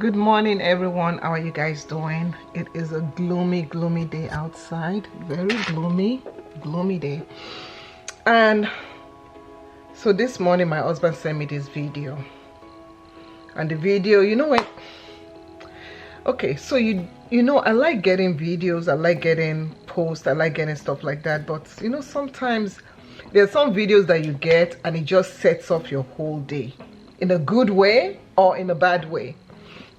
Good morning, everyone. How are you guys doing? It is a gloomy day outside. Very gloomy day. And so this morning my husband sent me this video, and the video, you know what, okay, so you know, I like getting videos, I like getting posts, I like getting stuff like that, but you know, sometimes there's some videos that you get and it just sets off your whole day in a good way or in a bad way.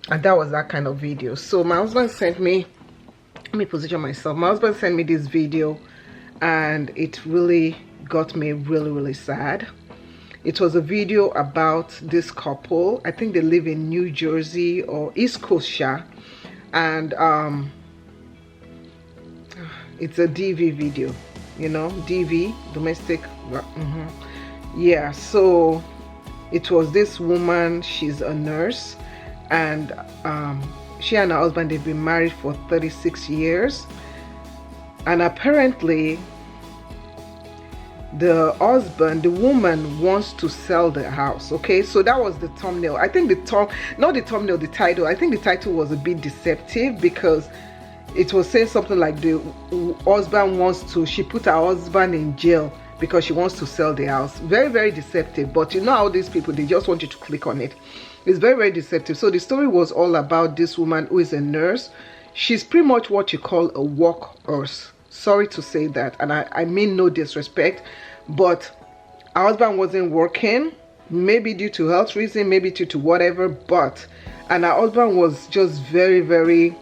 And that was that kind of video. So my husband sent me, let me position myself, my husband sent me this video, and it really got me really sad. It was a video about this couple. I think they live in New Jersey or East Coast, and it's a DV video, you know, DV, domestic, yeah. So it was this woman, she's a nurse, and she and her husband, they've been married for 36 years, and apparently the husband, the woman wants to sell the house. Okay, so that was the thumbnail. I think the title, I think the title was a bit deceptive, because it was saying something like the husband wants to, she put her husband in jail because she wants to sell the house. Very deceptive. But you know how these people, they just want you to click on it. It's very deceptive. So the story was all about this woman who is a nurse. She's pretty much what you call a workhorse. Sorry to say that, and I mean no disrespect, but her husband wasn't working, maybe due to health reason, maybe due to whatever, and her husband was just very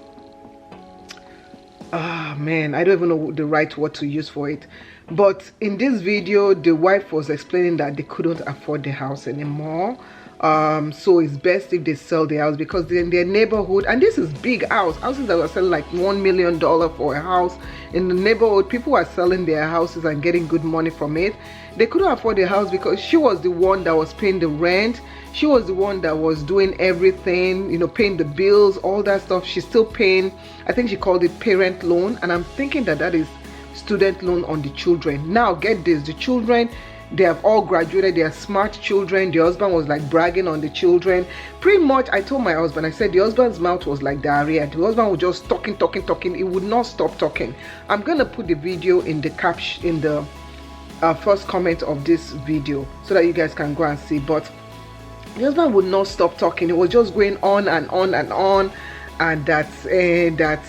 man, I don't even know the right word to use for it. But in this video, the wife was explaining that they couldn't afford the house anymore. So it's best if they sell the house, because they're in their neighborhood, and this is big houses that were selling like $1 million for a house in the neighborhood. People are selling their houses and getting good money from it. They couldn't afford the house because she was the one that was paying the rent. She was the one that was doing everything, you know, paying the bills, all that stuff. She's still paying, I think she called it parent loan, and I'm thinking that that is student loan on the children. Now get this, the children, they have all graduated, they are smart children. The husband was like bragging on the children. Pretty much, I told my husband, I said the husband's mouth was like diarrhea. The husband was just talking. He would not stop talking. I'm gonna put the video in the caption, in the first comment of this video, so that you guys can go and see. But the husband would not stop talking. It was just going on and on, and that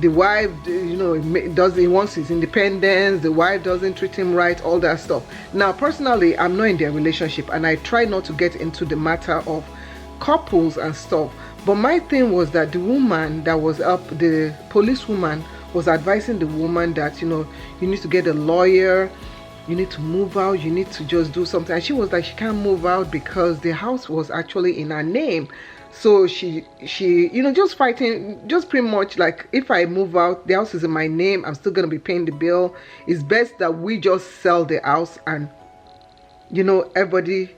the wife, you know, he wants his independence, the wife doesn't treat him right, all that stuff. Now personally, I'm not in their relationship, and I try not to get into the matter of couples and stuff, but my thing was that the woman that was up, the police woman, was advising the woman that, you know, you need to get a lawyer, you need to move out, you need to just do something. And she was like, she can't move out because the house was actually in her name. So she you know, just fighting, just pretty much like, if I move out, the house is in my name, I'm still gonna be paying the bill. It's best that we just sell the house and, you know, everybody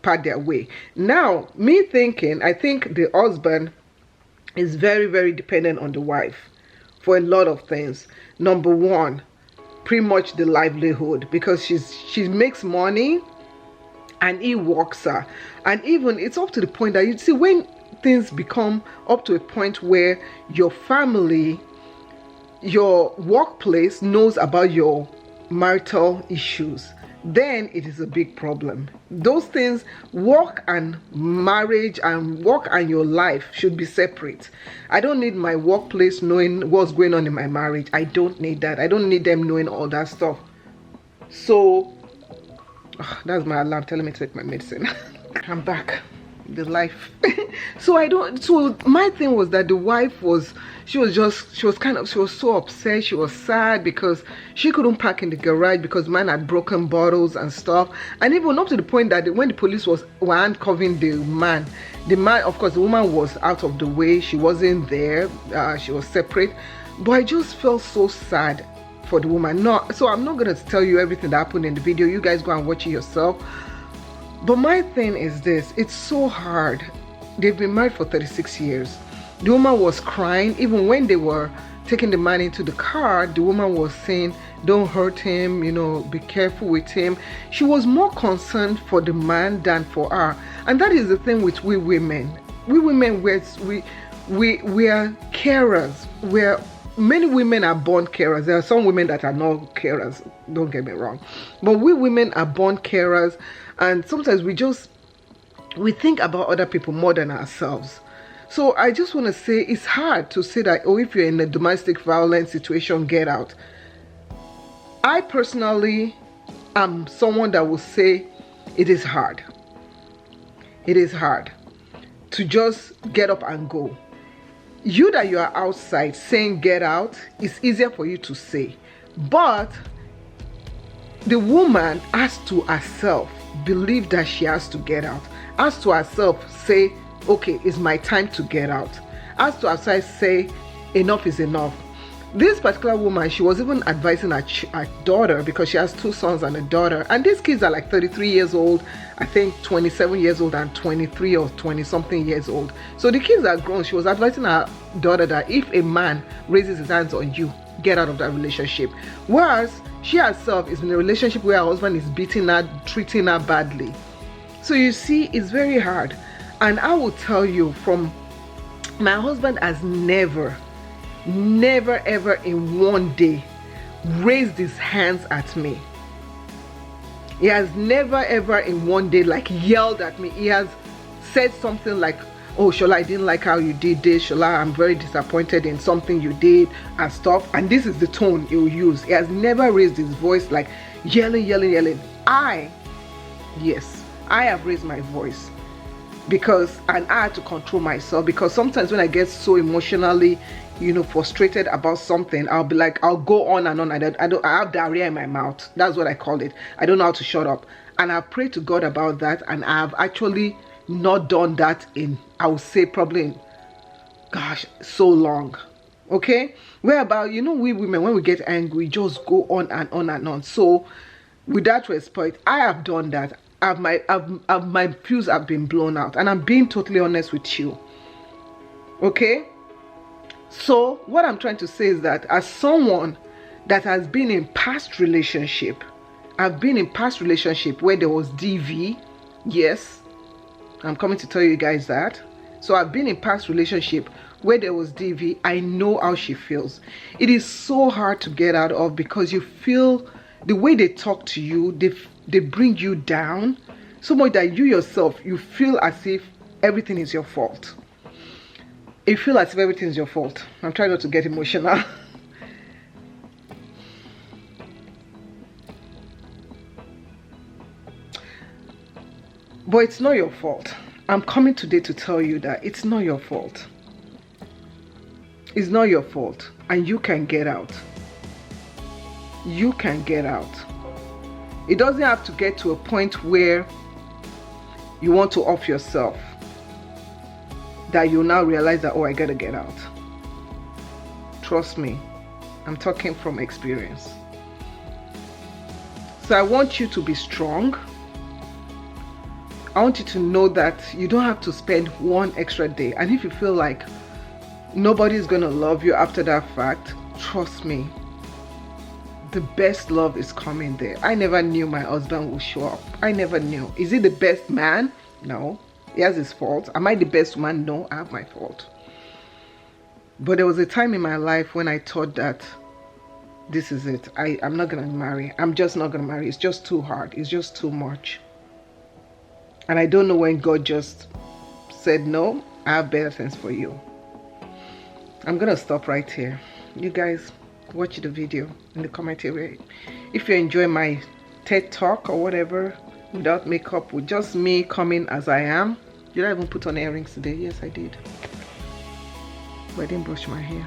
part their way. Now me thinking, I think the husband is very dependent on the wife for a lot of things. Number one, pretty much the livelihood, because she makes money and he works her. And even it's up to the point that, you see, when things become up to a point where your family, your workplace knows about your marital issues, then it is a big problem. Those things, work and marriage and work and your life should be separate. I don't need my workplace knowing what's going on in my marriage. I don't need that. I don't need them knowing all that stuff. So that's my alarm telling me to take my medicine. I'm back. The life. So my thing was that the wife was, she was so upset. She was sad because she couldn't park in the garage because man had broken bottles and stuff. And even up to the point that when the police were handcuffing the man, of course, the woman was out of the way, she wasn't there, she was separate. But I just felt so sad for the woman. No, so I'm not gonna tell you everything that happened in the video. You guys go and watch it yourself. But my thing is this, it's so hard. They've been married for 36 years. The woman was crying. Even when they were taking the man into the car, the woman was saying, don't hurt him, you know, be careful with him. She was more concerned for the man than for her. And that is the thing with we women. we women, we are carers. Many women are born carers. There are some women that are not carers, don't get me wrong, but we women are born carers, and sometimes we think about other people more than ourselves. So I just want to say, it's hard to say that, oh, if you're in a domestic violence situation, get out. I personally am someone that will say it is hard. It is hard to just get up and go. You that you are outside saying get out, it's easier for you to say, but the woman has to herself believe that she has to get out, has to herself say, okay, it's my time to get out, has to herself say enough is enough. This particular woman, she was even advising her daughter, because she has 2 sons and a daughter, and these kids are like 33 years old, I think 27 years old and 23 or 20 something years old. So the kids are grown. She was advising her daughter that if a man raises his hands on you, get out of that relationship. Whereas she herself is in a relationship where her husband is beating her, treating her badly. So you see, it's very hard. And I will tell you, from my husband has never ever in one day raised his hands at me. He has never ever in one day like yelled at me. He has said something like, oh Shola, I didn't like how you did this. Shola, I'm very disappointed in something you did and stuff. And this is the tone he will use. He has never raised his voice like yelling. Yes, I have raised my voice, and I had to control myself, because sometimes when I get so emotionally, frustrated about something, I'll be like, I'll go on and on. I have diarrhea in my mouth. That's what I call it. I don't know how to shut up. And I've prayed to God about that, and I've actually not done that in, I would say, probably so long. Okay? Whereabout, we women, when we get angry, just go on and on and on. So with that respect, I have done that. My fuse have been blown out, and I'm being totally honest with you. Okay? So what I'm trying to say is that, as someone that has been in past relationship, I've been in past relationship where there was DV. Yes, I'm coming to tell you guys that. So I've been in past relationship where there was DV. I know how she feels. It is so hard to get out of, because you feel the way they talk to you, they bring you down so much that you yourself, you feel as if everything is your fault. You feel as if everything is your fault. I'm trying not to get emotional. But it's not your fault. I'm coming today to tell you that it's not your fault. It's not your fault, and you can get out. You can get out. It doesn't have to get to a point where you want to off yourself, that you now realize that, oh, I gotta get out. Trust me, I'm talking from experience. So I want you to be strong. I want you to know that you don't have to spend one extra day. And if you feel like nobody's gonna love you after that fact, trust me, the best love is coming there. I never knew my husband would show up. I never knew. Is he the best man? No. He has his faults. Am I the best woman? No, I have my fault. But there was a time in my life when I thought that this is it. I'm not going to marry. I'm just not going to marry. It's just too hard. It's just too much. And I don't know when God just said, no, I have better things for you. I'm going to stop right here. You guys, watch the video in the comment area. If you enjoy my TED Talk or whatever, without makeup, with just me coming as I am. Did I even put on earrings today? Yes, I did. But I didn't brush my hair.